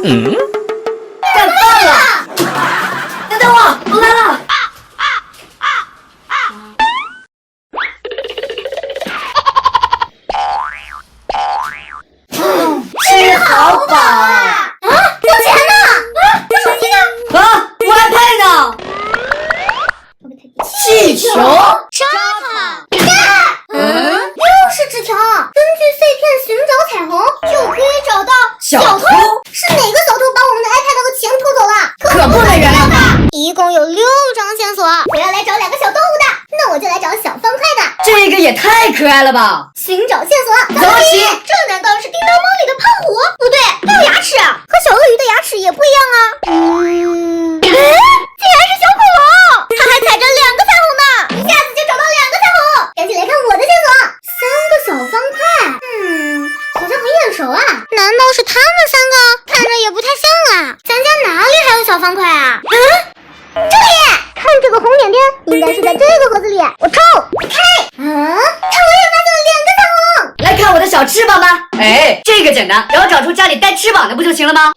干饭了！等我，我来了。吃好饱啊！有钱呢？我手机呢？我 iPad 呢？气球？抓他！又是纸条。根据碎片寻找彩虹，就可以找到小偷。是哪个小偷把我们的 iPad 和钱偷走了？可不能原谅他。一共有6张线索，我要来找2个小动物的，那我就来找小方块的。这个也太可爱了吧！寻找线索，走起！这难道是叮当猫里的胖虎？不对，它有牙齿，和小鳄鱼的牙齿也不一样啊。竟然是小恐龙，它还踩着2个彩虹呢，一下子就找到2个彩虹。赶紧来看我的线索，3个小方块，好像很眼熟啊。难道是他们3个？看着也不太像啊。咱家哪里还有小方块啊？这里，看这个红点点，应该是在这个盒子里。我抽，开，看我也发现了2个彩虹。来看我的小翅膀吧。哎，这个简单，只要找出家里带翅膀的不就行了吗？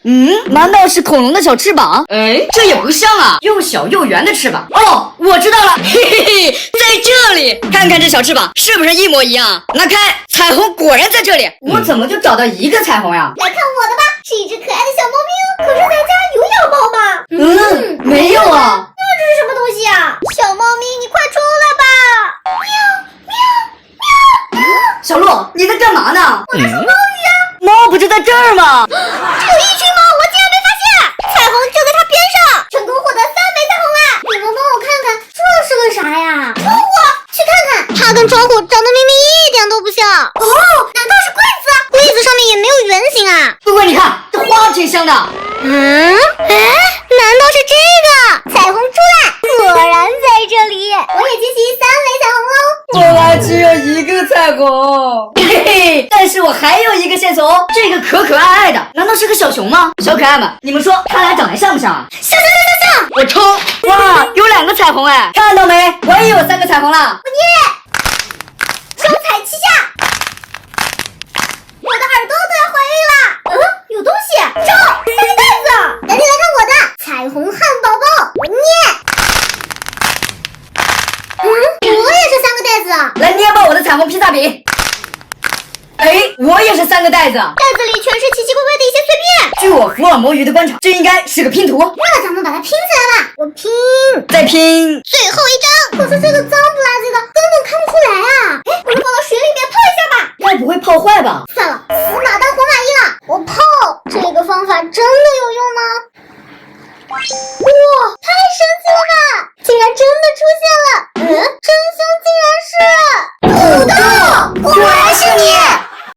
难道是恐龙的小翅膀？哎，这也不像啊，又小又圆的翅膀。哦，我知道了，嘿嘿嘿，在这里，看看这小翅膀是不是一模一样？拿开，彩虹果然在这里。我怎么就找到1个彩虹呀？来看我的吧，是一只可爱的小猫咪哦。可是咱家有养猫吗？没有啊。那这是什么东西啊？小猫咪，你快出来吧！喵。小鹿，你在干嘛呢？我在数猫鱼啊。猫不就在这儿吗？这有一群猫，我竟然没发现。彩虹就在它边上，成功获得3枚彩虹啊！你们帮我看看，这是个啥呀？窗户，去看看。它跟窗户长得明明一点都不像。哦，难道是柜子？柜子上面也没有圆形啊。不过你看，这花挺香的。难道是这个？彩虹出来，果然在这里。我也集齐3枚彩虹喽。我还只有1个彩虹，嘿嘿，但是我还有1个线索哦，这个可可爱爱的，难道是个小熊吗？小可爱们，你们说它俩长得像不像啊？像。我抽，哇，有2个彩虹哎，看到没？我也有3个彩虹了。招财七下，我的耳朵都要怀孕了。有东西，抽3个袋子，赶紧来看我的彩虹汉堡包，我捏。我也是3个袋子，来捏爆我的彩虹披萨饼。哎，我也是3个袋子，袋子里全是奇奇怪怪的一些碎片。据我福尔摩鱼的观察，这应该是个拼图。那咱们把它拼起来吧，我拼，再拼，最后一张。可是这个脏不拉几的，根本看不出来啊。我们放到水里面泡一下吧。该不会泡坏吧？算了，死马当活马医了。我泡，这个方法真的有用吗？哇，